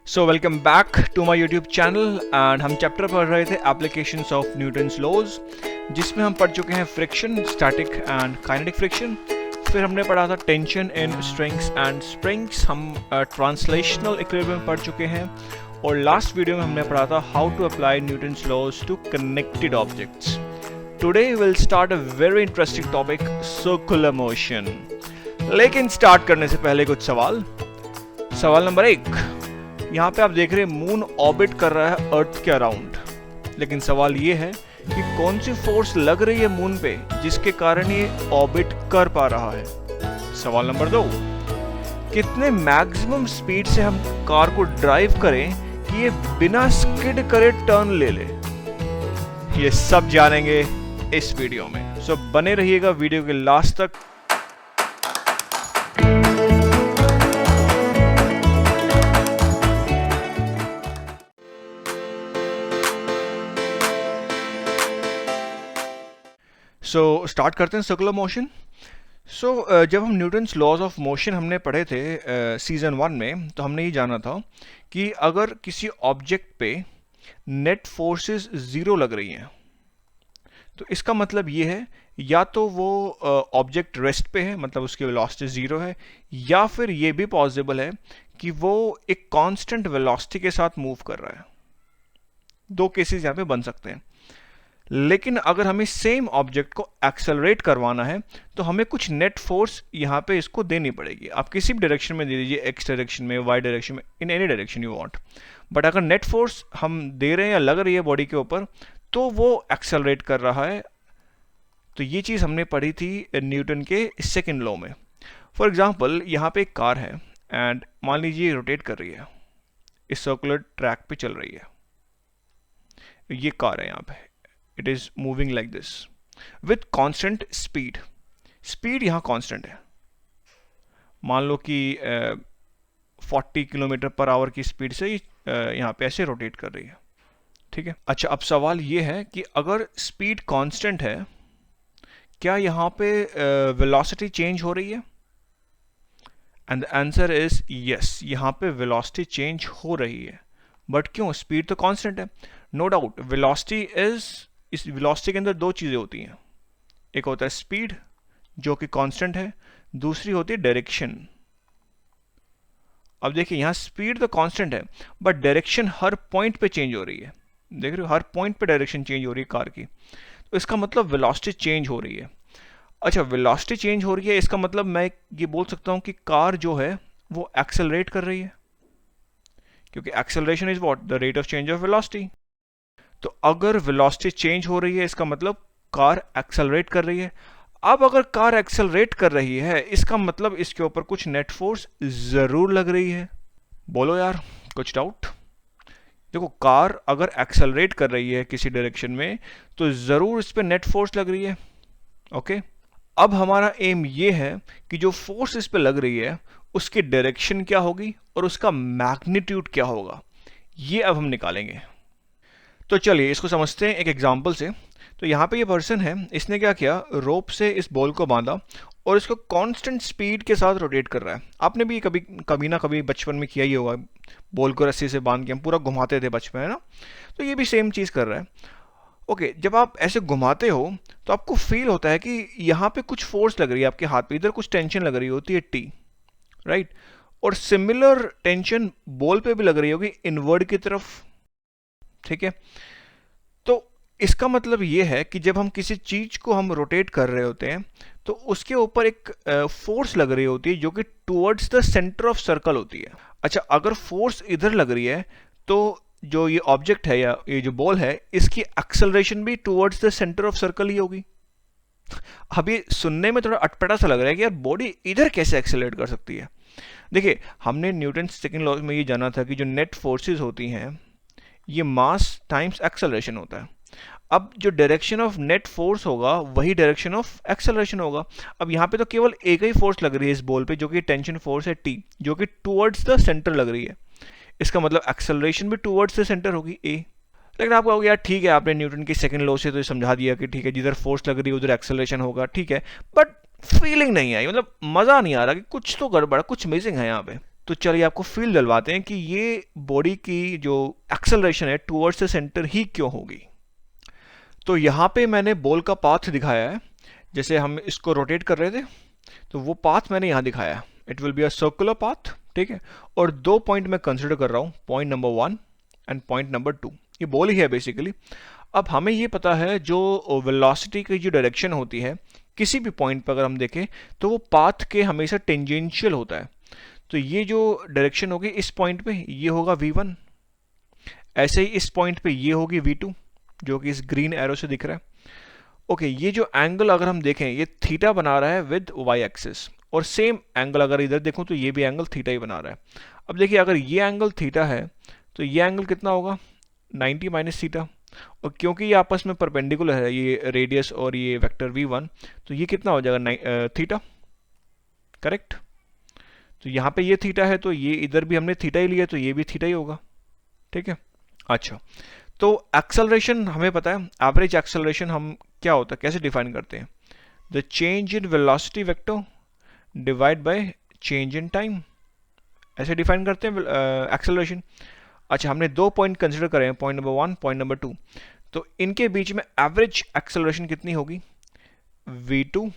So welcome back to my YouTube channel and हम chapter पढ़ रहे थे एप्लीकेशंस ऑफ न्यूटन्स लॉज, जिसमें हम पढ़ चुके हैं friction, static and kinetic friction. फिर हमने पढ़ा था tension in strings and springs. हम ट्रांसलेशनल इक्विलिब्रियम पढ़ चुके हैं और लास्ट वीडियो में हमने पढ़ा था how to apply Newton's laws to connected objects. Today will start a very interesting topic, circular motion. लेकिन स्टार्ट करने से पहले कुछ सवाल नंबर 1। यहाँ पे आप देख रहे हैं मून ऑर्बिट कर रहा है अर्थ के अराउंड, लेकिन सवाल ये है कि कौन सी फोर्स लग रही है मून पे जिसके कारण ये ऑर्बिट कर पा रहा है। सवाल नंबर 2, कितने मैक्सिमम स्पीड से हम कार को ड्राइव करें कि ये बिना स्किड करे टर्न ले ले। ये सब जानेंगे इस वीडियो में, सो बने रहिएगा वीडियो के लास्ट तक। सो स्टार्ट करते हैं सर्कुलर मोशन। जब हम न्यूटन्स लॉज ऑफ मोशन हमने पढ़े थे सीजन 1 में, तो हमने ये जाना था कि अगर किसी ऑब्जेक्ट पे नेट फोर्सेस 0 लग रही हैं तो इसका मतलब ये है या तो वो ऑब्जेक्ट रेस्ट पे है, मतलब उसकी वेलोसिटी 0 है, या फिर ये भी पॉसिबल है कि वो एक कांस्टेंट वेलोसिटी के साथ मूव कर रहा है। दो केसेस यहाँ पे बन सकते हैं। लेकिन अगर हमें सेम ऑब्जेक्ट को एक्सेलरेट करवाना है तो हमें कुछ नेट फोर्स यहाँ पे इसको देनी पड़ेगी। आप किसी भी डायरेक्शन में दे दीजिए, एक्स डायरेक्शन में, वाई डायरेक्शन में, in any direction you want. But अगर नेट फोर्स हम दे रहे हैं या लग रही है बॉडी के ऊपर तो वो एक्सेलरेट कर रहा है। तो ये चीज़ हमने पढ़ी थी न्यूटन के सेकेंड लॉ में। फॉर एग्जाम्पल, यहाँ पे एक कार है एंड मान लीजिए रोटेट कर रही है, इस सर्कुलर ट्रैक पे चल रही है। ये कार है, यहाँ पे it is moving like this with constant speed। Speed यहाँ कांस्टेंट है, मान लो कि 40 किलोमीटर पर आवर की स्पीड से यहाँ पे ऐसे रोटेट कर रही है, ठीक है। अच्छा, अब सवाल ये है कि अगर स्पीड कांस्टेंट है, क्या यहाँ पे वेलोसिटी चेंज हो रही है? And the answer is yes, यहाँ पे वेलोसिटी चेंज हो रही है। बट क्यों? स्पीड तो कांस्टेंट है। नो डाउट वेलोसिटी इज, इस वेलोसिटी के अंदर दो चीज़ें होती हैं, एक होता है स्पीड जो कि कांस्टेंट है, दूसरी होती है डायरेक्शन। अब देखिए, यहाँ स्पीड तो कांस्टेंट है बट डायरेक्शन हर पॉइंट पे चेंज हो रही है। देख रहे हो, हर पॉइंट पे डायरेक्शन चेंज हो रही है कार की, तो इसका मतलब वेलोसिटी चेंज हो रही है। अच्छा, वेलोसिटी चेंज हो रही है, इसका मतलब मैं ये बोल सकता हूँ कि कार जो है वो एक्सेलरेट कर रही है, क्योंकि acceleration is what? The rate of change of velocity. तो अगर वेलोसिटी चेंज हो रही है इसका मतलब कार एक्सेलरेट कर रही है। अब अगर कार एक्सेलरेट कर रही है इसका मतलब इसके ऊपर कुछ नेट फोर्स जरूर लग रही है। बोलो यार, कुछ डाउट? देखो, कार अगर एक्सेलरेट कर रही है किसी डायरेक्शन में तो जरूर इस पे नेट फोर्स लग रही है। ओके, अब हमारा एम ये है कि जो फोर्स इस पे लग रही है उसकी डायरेक्शन क्या होगी और उसका मैग्नीट्यूड क्या होगा, ये अब हम निकालेंगे। तो चलिए इसको समझते हैं एक एग्जाम्पल से। तो यहाँ पे ये पर्सन है, इसने क्या किया, रोप से इस बॉल को बांधा और इसको कांस्टेंट स्पीड के साथ रोटेट कर रहा है। आपने भी कभी ना कभी बचपन में किया ही होगा, बॉल को रस्सी से बांध के हम पूरा घुमाते थे बचपन, है ना? तो ये भी सेम चीज़ कर रहा है। ओके, जब आप ऐसे घुमाते हो तो आपको फील होता है कि यहाँ पे कुछ फोर्स लग रही है आपके हाथ पे, इधर कुछ टेंशन लग रही होती है टी, राइट? और सिमिलर टेंशन बॉल पे भी लग रही होगी इनवर्ड की तरफ, ठीक है। तो इसका मतलब ये है कि जब हम किसी चीज को हम रोटेट कर रहे होते हैं तो उसके ऊपर एक फोर्स लग रही होती है जो कि towards the centre of circle होती है। अच्छा, अगर फोर्स इधर लग रही है तो जो ये ऑब्जेक्ट है या ये जो बॉल है इसकी एक्सेलरेशन भी towards the centre of circle ही होगी। अब ये सुनने में थोड़ा अटपटा सा लग रहा है कि यार बॉडी इधर कैसे एक्सेलरेट कर सकती है। देखिए, हमने न्यूटन सेकंड लॉ में ये जाना था कि जो नेट फोर्सेस होती हैं ये मास टाइम्स एक्सेलरेशन होता है। अब जो डायरेक्शन ऑफ नेट फोर्स होगा वही डायरेक्शन ऑफ एक्सेलरेशन होगा। अब यहाँ पे तो केवल एक ही फोर्स लग रही है इस बॉल पे, जो कि टेंशन फोर्स है टी, जो कि टुवर्ड्स द सेंटर लग रही है। इसका मतलब एक्सेलरेशन भी टुवर्ड्स द सेंटर होगी ए। लेकिन आप कहोगे यार ठीक है, आपने न्यूटन की सेकंड लॉ से तो समझा दिया कि ठीक है जिधर फोर्स लग रही है उधर एक्सेलरेशन होगा, ठीक है, बट फीलिंग नहीं आई, मतलब मजा नहीं आ रहा कि कुछ तो गड़बड़, कुछ मिसिंग है यहाँ पे। तो चलिए आपको फील दिलवाते हैं कि ये बॉडी की जो एक्सेलरेशन है टुवर्ड्स द सेंटर ही क्यों होगी। तो यहाँ पे मैंने बॉल का पाथ दिखाया है, जैसे हम इसको रोटेट कर रहे थे तो वो पाथ मैंने यहाँ दिखाया है, it will be a circular path, ठीक है। और दो पॉइंट मैं कंसिडर कर रहा हूँ, point number 1 and point number 2, ये बॉल ही है बेसिकली। अब हमें ये पता है जो वेलोसिटी की जो डायरेक्शन होती है किसी भी पॉइंट पर अगर हम देखें तो वो पाथ के हमेशा टेंजेंशियल होता है। तो ये जो डायरेक्शन होगी इस पॉइंट पे ये होगा v1, ऐसे ही इस पॉइंट पे ये होगी v2 जो कि इस ग्रीन एरो से दिख रहा है। ओके, ये जो एंगल अगर हम देखें ये थीटा बना रहा है विद वाई एक्सिस, और सेम एंगल अगर इधर देखूं तो ये भी एंगल थीटा ही बना रहा है। अब देखिए अगर ये एंगल थीटा है तो ये एंगल कितना होगा, 90 माइनस थीटा, और क्योंकि ये आपस में परपेंडिकुलर है ये रेडियस और ये वेक्टर v1, तो ये कितना हो जाएगा थीटा, करेक्ट। तो यहाँ पे ये थीटा है तो ये इधर भी हमने थीटा ही लिया तो ये भी थीटा ही होगा, ठीक है। अच्छा, तो एक्सेलरेशन हमें पता है, एवरेज एक्सेलरेशन हम क्या होता है कैसे डिफाइन करते हैं, the change in velocity vector divide by change in time, ऐसे डिफाइन करते हैं एक्सेलरेशन। अच्छा, हमने दो पॉइंट कंसिडर करे हैं, पॉइंट नंबर 1 पॉइंट नंबर 2, तो इनके बीच में एवरेज एक्सेलरेशन कितनी होगी, v2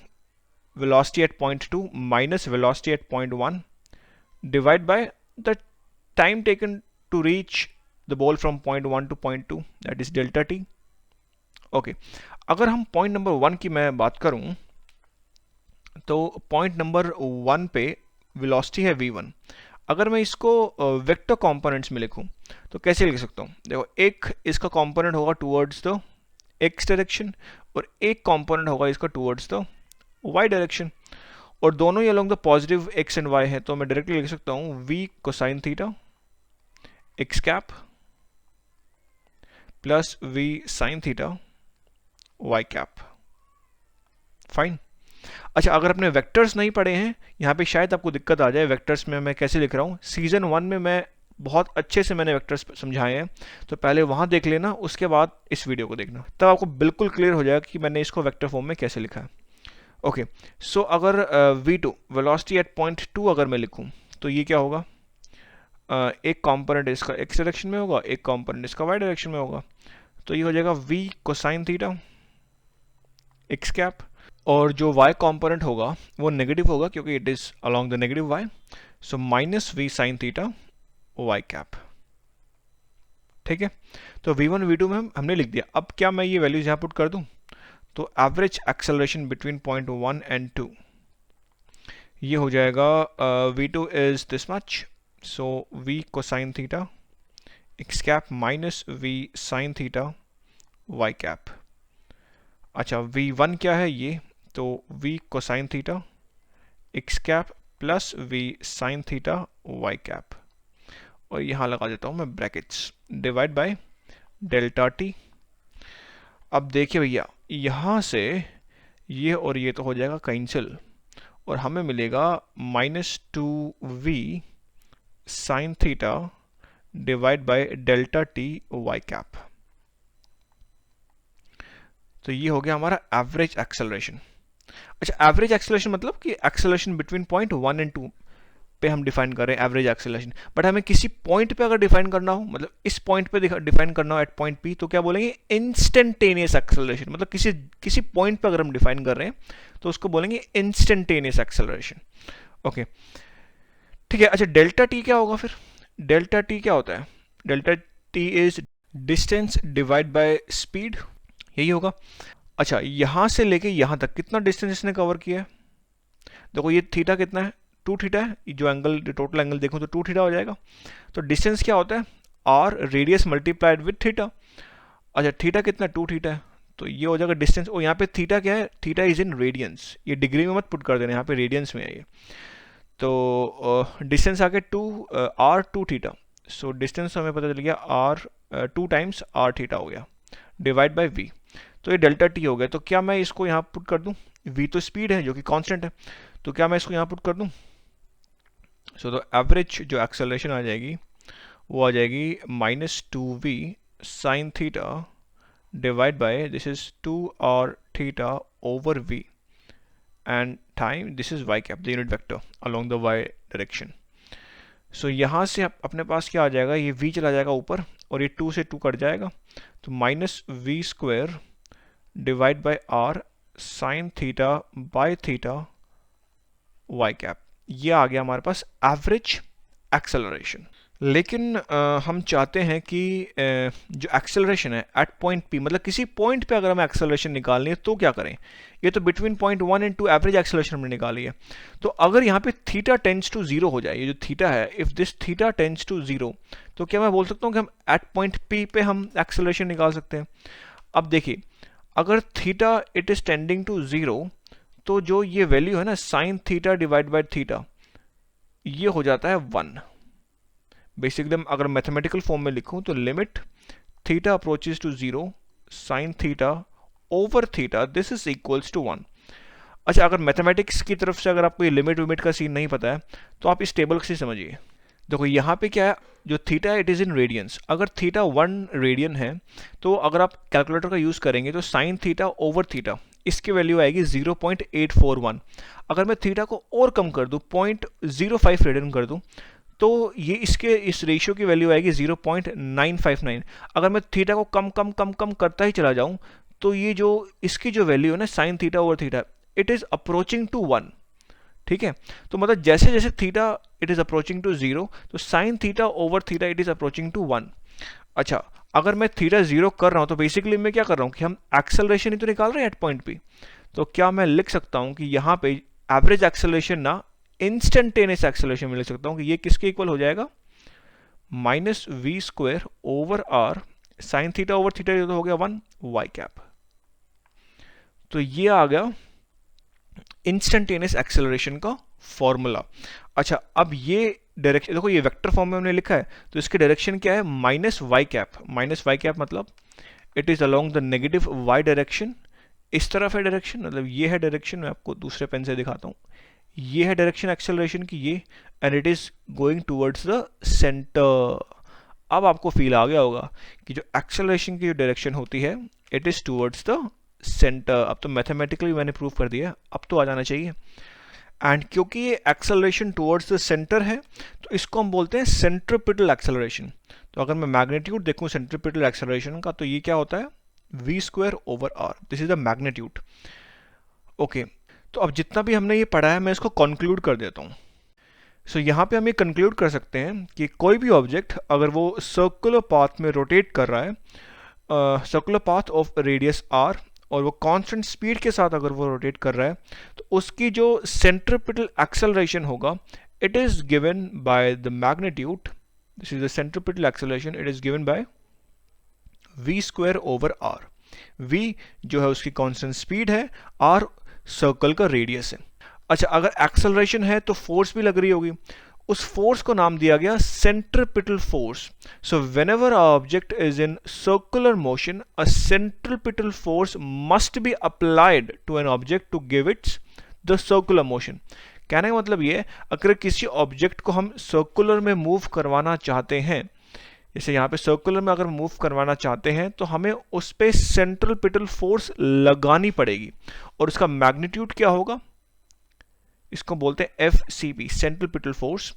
velocity at point 2 minus velocity at point 1 divide by the time taken to reach the ball from point 1 to point 2, that is delta t. Okay, अगर हम point number 1 की मैं बात करूं तो पॉइंट नंबर 1 पे वेलोसिटी है v1। अगर मैं इसको वेक्टर कंपोनेंट्स में लिखूं तो कैसे लिख सकता हूं, देखो एक इसका कंपोनेंट होगा टुवर्ड्स द x डायरेक्शन और एक कंपोनेंट होगा इसका टुवर्ड्स द y डायरेक्शन, और दोनों ही along the positive x and y है, तो मैं डायरेक्टली लिख सकता हूं v cosine theta x cap plus v sine theta y cap, fine. अच्छा, अगर आपने वेक्टर्स नहीं पढ़े हैं, यहाँ पे शायद आपको दिक्कत आ जाए वेक्टर्स में मैं कैसे लिख रहा हूँ, सीजन 1 में मैं बहुत अच्छे से मैंने वेक्टर्स समझाए हैं, तो पहले वहाँ देख लेना, उसके बाद इस वीडियो को देखना, तब आपको बिल्कुल क्लियर हो जाएगा कि मैंने इसको वेक्टर फॉर्म में कैसे लिखा है। ओके, सो अगर v2 वेलोसिटी एट पॉइंट 2 अगर मैं लिखूँ तो ये क्या होगा, एक कॉम्पोनेंट इसका x डायरेक्शन में होगा, एक कॉम्पोनेंट इसका y डायरेक्शन में होगा, तो ये हो जाएगा v cosine theta x cap, और जो y कंपोनेंट होगा वो नेगेटिव होगा क्योंकि it is along the negative y, so minus v sine theta y cap, ठीक है। तो v1 v2 में हमने लिख दिया। अब क्या मैं ये वैल्यूज यहाँ पुट कर दूं, तो average acceleration between point 1 and 2 ये हो जाएगा v2 is this much, so v cosine theta x cap minus v sine theta y cap. अच्छा, v1 क्या है ये, तो v cosine theta x cap plus v sine theta y cap, और यहाँ लगा देता हूँ मैं brackets, divide by delta T. अब देखिए भैया यहाँ से ये और ये तो हो जाएगा कैंसिल, और हमें मिलेगा minus 2v sine theta divide by delta T y cap. तो ये हो गया हमारा एवरेज एक्सेलरेशन। अच्छा, एवरेज एक्सेलरेशन मतलब कि एक्सेलरेशन बिटवीन पॉइंट 1 एंड 2 पे हम डिफाइन कर रहे हैं एवरेज एक्सेलरेशन, बट हमें किसी पॉइंट पे अगर डिफाइन करना हो, मतलब इस पॉइंट पे डिफाइन करना हो एट पॉइंट पी, तो क्या बोलेंगे इंस्टेंटेनियस एक्सेलरेशन, मतलब किसी पॉइंट पे अगर हम डिफाइन कर रहे हैं तो उसको बोलेंगे इंस्टेंटेनियस एक्सेलरेशन। ओके, ठीक है। अच्छा, डेल्टा टी क्या होगा फिर, डेल्टा टी क्या होता है, delta T is distance divide by speed, यही होगा। अच्छा, यहाँ से लेके यहाँ तक कितना डिस्टेंस इसने कवर किया है, देखो ये थीटा कितना है, 2 थीटा है, जो एंगल टोटल एंगल देखूँ तो 2 थीटा हो जाएगा। तो डिस्टेंस क्या होता है, r radius multiplied with theta. अच्छा, थीटा कितना, 2 थीटा है, तो ये हो जाएगा डिस्टेंस, और यहाँ पे थीटा क्या है, थीटा इज इन रेडियंस, ये डिग्री में मत पुट कर देना, यहाँ पे रेडियंस में है ये। तो डिस्टेंस आ गया 2 आर 2 थीटा, सो डिस्टेंस हमें पता चल गया आर 2 टाइम्स आर थीटा हो गया डिवाइड बाय वी, तो ये डेल्टा टी हो गया। तो क्या मैं इसको यहाँ पुट कर दूँ, v तो स्पीड है जो कि कांस्टेंट है, तो क्या मैं इसको यहाँ पुट कर दूँ, सो तो एवरेज जो एक्सेलरेशन आ जाएगी वो आ जाएगी minus 2v sine theta divide by this is 2r theta over v and time this is y cap, the unit vector along the y direction. So यहाँ से अपने पास क्या आ जाएगा, ये v चला जाएगा ऊपर और ये 2 से 2 कट जाएगा, तो minus v square divide by r sine theta by theta y cap. ये आ गया हमारे पास एवरेज एक्सेलरेशन। लेकिन हम चाहते हैं कि जो एक्सेलरेशन है एट पॉइंट पी, मतलब किसी पॉइंट पे अगर हमें एक्सेलरेशन निकालनी है तो क्या करें। ये तो between point 1 and 2 average acceleration हमने निकाली है। तो अगर यहाँ पे थीटा टेंड्स टू 0 हो जाए, ये जो थीटा है, if this theta tends to 0, तो क्या मैं बोल सकता हूँ कि हम एट पॉइंट पी पे हम एक्सेलरेशन निकाल सकते हैं। अब देखिए, अगर theta it is tending to 0, तो जो ये वैल्यू है ना sine theta divide by theta, ये हो जाता है 1। बेसिकली अगर मैथमेटिकल फॉर्म में लिखूं तो limit theta approaches to 0 sine theta over theta this is equals to 1। अच्छा, अगर मैथमेटिक्स की तरफ से अगर आपको ये लिमिट विमिट का सीन नहीं पता है तो आप इस टेबल से समझिए। देखो यहाँ पे क्या है, जो theta it is in radiance. अगर थीटा 1 रेडियन है तो अगर आप कैलकुलेटर का यूज़ करेंगे तो साइन थीटा ओवर थीटा इसकी वैल्यू आएगी 0.841। अगर मैं थीटा को और कम कर दूँ 0.05 रेडियन कर दूँ तो ये इसके इस रेशियो की वैल्यू आएगी 0.959। अगर मैं थीटा को कम कम कम कम करता ही चला जाऊं तो ये जो इसकी जो वैल्यू है ना sine theta over theta it is approaching to 1। ठीक है, तो मतलब जैसे जैसे theta it is approaching to 0 तो sine theta over theta it is approaching to 1। अच्छा, अगर मैं थीटा 0 कर रहा हूँ तो बेसिकली मैं क्या कर रहा हूँ कि हम एक्सेलरेशन ही तो निकाल रहे हैं एट पॉइंट पे। तो क्या मैं लिख सकता हूँ कि यहाँ पे एवरेज एक्सेलरेशन ना इंस्टेंटेनियस एक्सेलरेशन में लिख सकता हूँ कि ये किसके इक्वल हो जाएगा, minus v square over r sine theta over theta, ये तो हो गया 1 वाई कैप। तो ये आ गया इंस्टेंटेनियस एक्सेलरेशन का फॉर्मूला। अच्छा, अब ये डायरेक्शन देखो, ये वेक्टर फॉर्म में हमने लिखा है तो इसकी डायरेक्शन क्या है, minus Y cap. Minus Y cap मतलब it is along the negative Y direction. इस तरफ है डायरेक्शन, मतलब ये है डायरेक्शन। मैं आपको दूसरे पेन से दिखाता हूँ। ये है डायरेक्शन एक्सेलरेशन की, ये, and it is going towards the centre. अब आपको फील आ गया होगा कि जो एक्सेलरेशन की जो डायरेक्शन होती है it is towards the centre. अब तो मैथमेटिकली मैंने प्रूव कर दिया, अब तो आ जाना चाहिए। एंड क्योंकि ये एक्सेलरेशन टूवर्ड्स द सेंटर है तो इसको हम बोलते हैं सेंट्रिपिटल एक्सेलरेशन। तो अगर मैं मैग्नीट्यूड देखूं सेंट्रिपिटल एक्सेलरेशन का तो ये क्या होता है, v square over r, this is the magnitude. Okay, तो अब जितना भी हमने ये पढ़ा है मैं इसको कंक्लूड कर देता हूँ। सो यहाँ पे हम ये कंक्लूड कर सकते हैं कि कोई भी ऑब्जेक्ट अगर वो सर्कुलर पाथ में रोटेट कर रहा है, circular path of radius r, और वो कांस्टेंट स्पीड के साथ अगर वो रोटेट कर रहा है तो उसकी जो सेंट्रिपिटल एक्सेलरेशन होगा it is given by the magnitude, this is the centripetal acceleration, it is given by v square over r. v जो है उसकी कांस्टेंट स्पीड है, r सर्कल का रेडियस है। अच्छा, अगर एक्सेलरेशन है तो फोर्स भी लग रही होगी, उस फोर्स को नाम दिया गया centripetal force. So whenever a object is in circular motion a centripetal force must be applied to an object to give its the circular motion. कहने का मतलब ये, अगर किसी ऑब्जेक्ट को हम सर्कुलर में मूव करवाना चाहते हैं, जैसे यहाँ पे सर्कुलर में अगर मूव करवाना चाहते हैं तो हमें उस पर सेंट्रिपिटल फोर्स लगानी पड़ेगी, और उसका मैग्नीट्यूड क्या होगा, इसको बोलते हैं FCP, सेंट्रिपिटल फोर्स।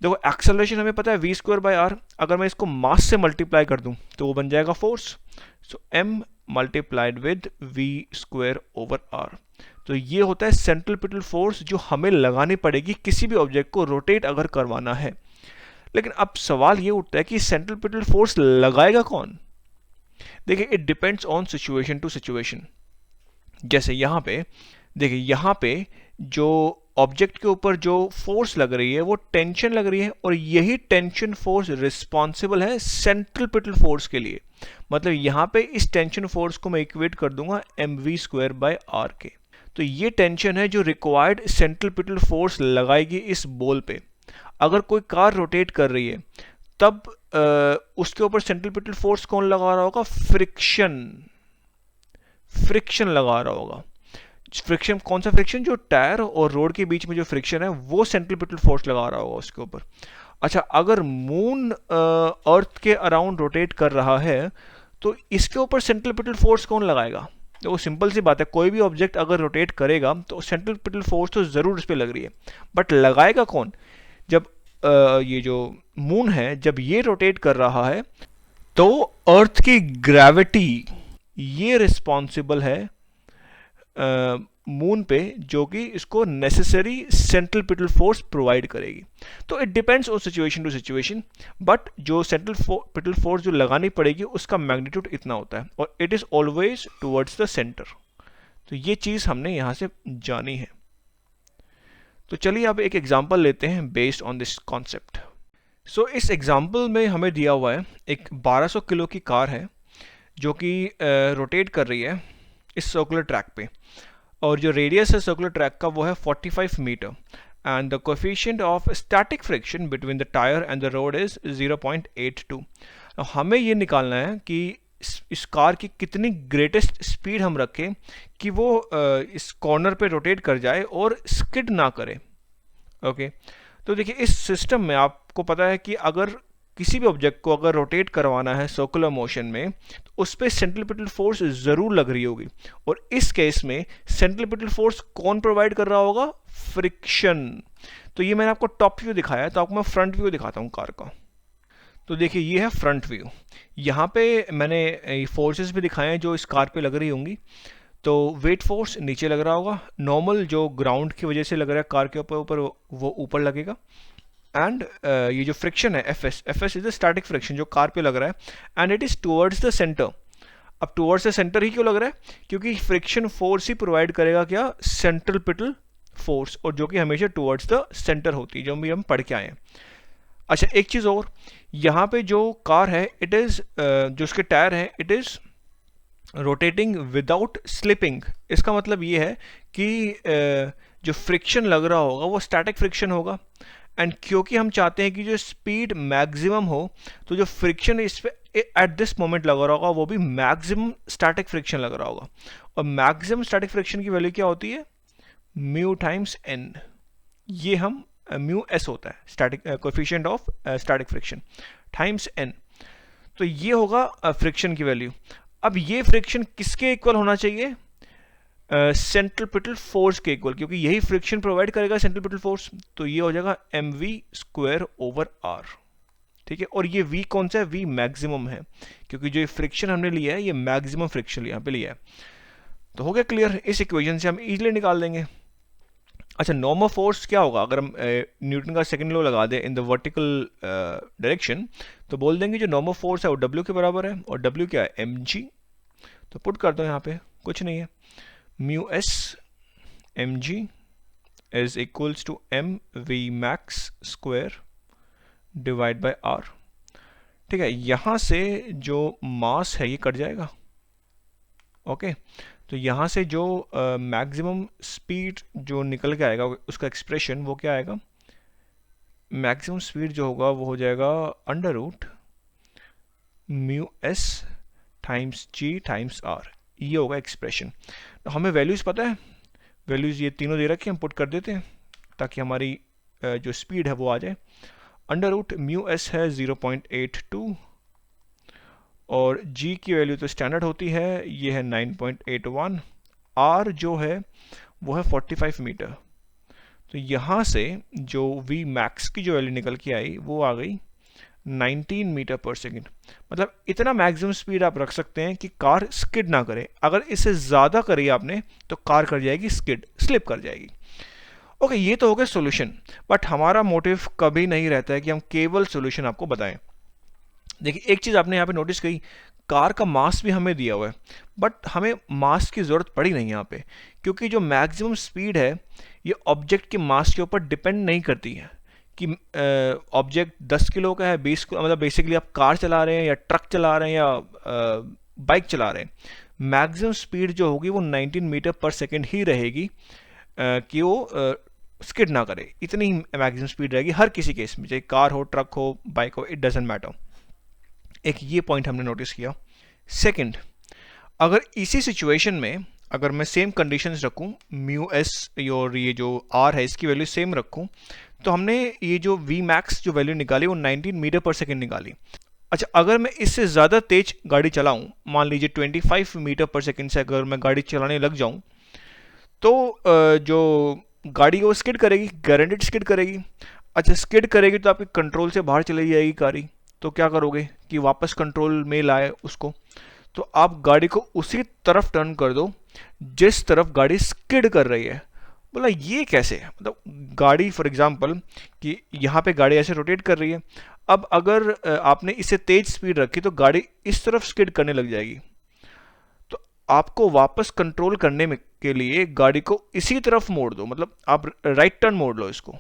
देखो एक्सेलरेशन हमें पता है v स्क्वायर बाय आर, अगर मैं इसको मास से मल्टीप्लाई कर दूं तो वो बन जाएगा force. So m multiplied with v square over r. तो ये होता है सेंट्रिपिटल फोर्स जो हमें लगानी पड़ेगी किसी भी ऑब्जेक्ट को रोटेट अगर करवाना है। लेकिन अब सवाल ये उठता है कि सेंट्रिपिटल फोर्स लगाएगा कौन। देखिए, it depends on situation to situation. जैसे यहाँ पे देखिए, यहाँ पे जो ऑब्जेक्ट के ऊपर जो फोर्स लग रही है वो टेंशन लग रही है, और यही टेंशन फोर्स रिस्पॉन्सिबल है सेंट्रिपिटल फोर्स के लिए। मतलब यहाँ पे इस टेंशन फोर्स को मैं इक्वेट कर दूंगा mv स्क्वायर बाय आर के। तो ये टेंशन है जो रिक्वायर्ड सेंट्रिपिटल फोर्स लगाएगी इस बॉल पे। अगर कोई कार रोटेट कर रही है तब उसके ऊपर सेंट्रिपिटल फोर्स कौन लगा रहा होगा, फ्रिक्शन लगा रहा होगा। फ्रिक्शन कौन सा फ्रिक्शन, जो टायर और रोड के बीच में जो फ्रिक्शन है वो सेंट्रिपिटल फोर्स लगा रहा होगा उसके ऊपर। अच्छा, अगर मून अर्थ के अराउंड रोटेट कर रहा है तो इसके ऊपर सेंट्रिपिटल फोर्स कौन लगाएगा। तो वो सिंपल सी बात है, कोई भी ऑब्जेक्ट अगर रोटेट करेगा तो सेंट्रिपिटल फोर्स तो जरूर उस पर लग रही है, बट लगाएगा कौन। जब ये जो मून है जब ये रोटेट कर रहा है तो अर्थ की ग्रेविटी ये रिस्पॉन्सिबल है मून पे, जो कि इसको नेसेसरी सेंट्रिपिटल फोर्स प्रोवाइड करेगी। तो it depends on situation to situation, but जो सेंट्रिपिटल फोर्स जो लगानी पड़ेगी उसका मैग्नीट्यूड इतना होता है और it is always towards the centre. तो ये चीज़ हमने यहाँ से जानी है। तो चलिए अब एक एग्जांपल लेते हैं बेस्ड ऑन दिस कॉन्सेप्ट। सो इस एग्जांपल में हमें दिया हुआ है एक 1200 किलो की कार है जो कि रोटेट कर रही है इस सर्कुलर ट्रैक पे, और जो रेडियस है सर्कुलर ट्रैक का वो है 45 metre, and the coefficient of static friction between the tyre and the road is 0.82। हमें ये निकालना है कि इस कार की कितनी ग्रेटेस्ट स्पीड हम रखें कि वो इस कॉर्नर पे रोटेट कर जाए और स्किड ना करे। ओके, तो देखिए इस सिस्टम में आपको पता है कि अगर किसी भी ऑब्जेक्ट को अगर रोटेट करवाना है सर्कुलर मोशन में तो उस पर सेंट्रिपिटल फोर्स ज़रूर लग रही होगी, और इस केस में सेंट्रिपिटल फोर्स कौन प्रोवाइड कर रहा होगा? फ्रिक्शन। तो ये मैंने आपको टॉप व्यू दिखाया है, तो आपको मैं फ्रंट व्यू दिखाता हूँ कार का। तो देखिए ये है फ्रंट व्यू। यहाँ पे मैंने फोर्सेस भी दिखाए हैं जो इस कार पे लग रही होंगी। तो वेट फोर्स नीचे लग रहा होगा, नॉर्मल जो ग्राउंड की वजह से लग रहा है कार के ऊपर वो ऊपर लगेगा, एंड ये जो फ्रिक्शन है F S is the static friction जो कार पे लग रहा है, and it is towards the centre. अब टुवर्ड्स द सेंटर ही क्यों लग रहा है? क्योंकि फ्रिक्शन फोर्स ही प्रोवाइड करेगा क्या? सेंट्रिपिटल फोर्स, और जो कि हमेशा टुवर्ड्स द सेंटर होती है, जो भी हम पढ़ के आए हैं। अच्छा एक चीज़ और, यहाँ पे जो कार है इट इज़ जो उसके टायर है it is rotating without slipping. इसका मतलब ये है कि जो फ्रिक्शन लग रहा होगा वो स्टैटिक फ्रिक्शन होगा, एंड क्योंकि हम चाहते हैं कि जो स्पीड मैक्सिमम हो तो जो फ्रिक्शन इस पे एट दिस मोमेंट लग रहा होगा वो भी मैक्सिमम स्टैटिक फ्रिक्शन लग रहा होगा। और मैक्सिमम स्टैटिक फ्रिक्शन की वैल्यू क्या होती है? Mu times n. ये हम म्यू एस होता है static coefficient of static friction times n. तो ये होगा फ्रिक्शन की वैल्यू। अब ये फ्रिक्शन किसके इक्वल होना चाहिए? सेंट्रिपिटल फोर्स के इक्वल, क्योंकि यही फ्रिक्शन प्रोवाइड करेगा सेंट्रिपिटल फोर्स। तो ये हो जाएगा mv² ओवर r। ठीक है, और ये v कौन सा है? v मैक्सिमम है, क्योंकि जो ये फ्रिक्शन हमने लिया है ये मैक्सिमम फ्रिक्शन यहाँ पे लिया है। तो हो गया क्लियर? इस इक्वेशन से हम इजीली निकाल देंगे। अच्छा नॉर्मल फोर्स क्या होगा? अगर हम न्यूटन का सेकंड लॉ लगा दें इन द वर्टिकल डायरेक्शन, तो बोल देंगे जो नॉर्मल फोर्स है वो W के बराबर है, और W क्या है? mg। तो पुट कर दो यहाँ पे, कुछ नहीं है, mu s mg is equals to mv max square divide by r। ठीक है, यहाँ से जो मास है ये कट जाएगा। ओके, तो यहाँ से जो मैक्सिमम स्पीड जो निकल के आएगा उसका एक्सप्रेशन वो क्या आएगा? मैक्सिमम स्पीड जो होगा वो हो जाएगा under root mu s times g times r. ये होगा एक्सप्रेशन। तो हमें वैल्यूज़ पता है, वैल्यूज़ ये तीनों दे रखी हम पुट कर देते हैं ताकि हमारी जो स्पीड है वो आ जाए। अंडर रूट म्यू एस है 0.82, और g की वैल्यू तो स्टैंडर्ड होती है, ये है 9.81, r जो है वो है 45 मीटर। तो यहाँ से जो v मैक्स की जो वैल्यू निकल के आई वो आ गई 19 मीटर पर सेकेंड। मतलब इतना मैक्सिमम स्पीड आप रख सकते हैं कि कार स्किड ना करे। अगर इससे ज़्यादा करी आपने तो कार कर जाएगी स्किड, स्लिप कर जाएगी। ओके, ये तो हो गया सोल्यूशन, बट हमारा मोटिव कभी नहीं रहता है कि हम केवल सोल्यूशन आपको बताएं। देखिए एक चीज़ आपने यहाँ पे नोटिस की, कार का मास भी हमें दिया हुआ है, बट हमें मास की ज़रूरत पड़ी नहीं यहाँ पे, क्योंकि जो मैक्सिमम स्पीड है ये ऑब्जेक्ट के मास के ऊपर डिपेंड नहीं करती है कि ऑब्जेक्ट 10 किलो का है, 20 किलो, मतलब बेसिकली आप कार चला रहे हैं या ट्रक चला रहे हैं या बाइक चला रहे हैं, मैक्सिमम स्पीड जो होगी वो 19 मीटर पर सेकेंड ही रहेगी कि वो स्किड ना करे। इतनी ही मैक्सिमम स्पीड रहेगी हर किसी केस में, चाहे कार हो, ट्रक हो, बाइक हो, इट डजेंट मैटर। एक ये पॉइंट हमने नोटिस किया। सेकंड, अगर इसी सिचुएशन में अगर मैं सेम कंडीशंस रखूं, म्यू एस और ये जो आर है इसकी वैल्यू सेम रखूं, तो हमने ये जो वी मैक्स जो वैल्यू निकाली वो 19 मीटर पर सेकेंड निकाली। अच्छा, अगर मैं इससे ज़्यादा तेज गाड़ी चलाऊं, मान लीजिए 25 मीटर पर सेकेंड से अगर मैं गाड़ी चलाने लग जाऊं, तो जो गाड़ी वो स्किड करेगी, गारंटेड स्किड करेगी। अच्छा, स्किड करेगी तो आपके कंट्रोल से बाहर चली जाएगी गाड़ी, तो क्या करोगे कि वापस कंट्रोल में लाए उसको, तो आप गाड़ी को उसी तरफ टर्न कर दो जिस तरफ गाड़ी स्किड कर रही है। बोला ये कैसे, मतलब गाड़ी फॉर एग्जांपल कि यहाँ पे गाड़ी ऐसे रोटेट कर रही है, अब अगर आपने इसे तेज स्पीड रखी तो गाड़ी इस तरफ स्किड करने लग जाएगी। तो आपको वापस कंट्रोल करने में के लिए गाड़ी को इसी तरफ मोड़ दो, मतलब आप राइट टर्न मोड़ लो इसको,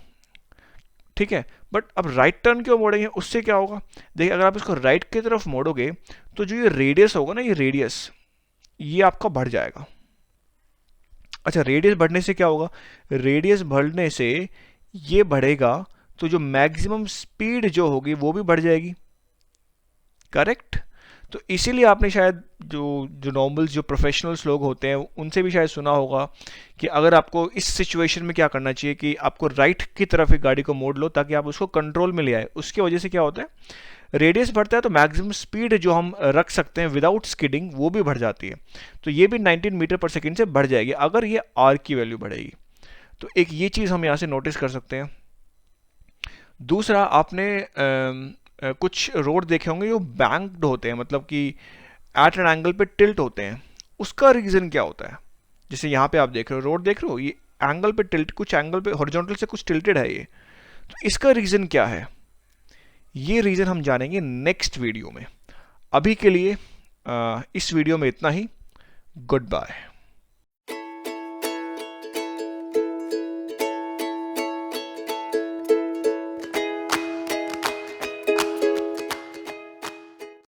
ठीक है। बट अब राइट टर्न क्यों मोड़ेंगे, उससे क्या होगा, देखिए अगर आप इसको राइट की तरफ मोड़ोगे तो जो ये रेडियस होगा ना, ये रेडियस ये आपका बढ़ जाएगा। अच्छा, रेडियस बढ़ने से क्या होगा, रेडियस बढ़ने से ये बढ़ेगा तो जो मैक्सिमम स्पीड जो होगी वो भी बढ़ जाएगी, करेक्ट। तो इसीलिए आपने शायद जो जो नॉर्मल्स जो प्रोफेशनल्स लोग होते हैं उनसे भी शायद सुना होगा कि अगर आपको इस सिचुएशन में क्या करना चाहिए कि आपको राइट की तरफ एक गाड़ी को मोड़ लो ताकि आप उसको कंट्रोल में ले आए। उसकी वजह से क्या होता है, रेडियस बढ़ता है तो मैक्सिमम स्पीड जो हम रख सकते हैं विदाउट स्किडिंग वो भी बढ़ जाती है। तो ये भी 19 मीटर पर सेकेंड से बढ़ जाएगी अगर ये आर की वैल्यू बढ़ेगी। तो एक ये चीज़ हम यहाँ से नोटिस कर सकते हैं। दूसरा, आपने कुछ रोड देखे होंगे जो बैंक्ड होते हैं, मतलब कि एट एन एंगल पे टिल्ट होते हैं। उसका रीज़न क्या होता है, जैसे यहाँ पे आप देख रहे हो, रोड देख रहे हो, ये एंगल पे टिल्ट, कुछ एंगल पे हॉरिजॉन्टल से कुछ टिल्टेड है ये, तो इसका रीज़न क्या है, ये रीज़न हम जानेंगे नेक्स्ट वीडियो में। अभी के लिए इस वीडियो में इतना ही। Good bye.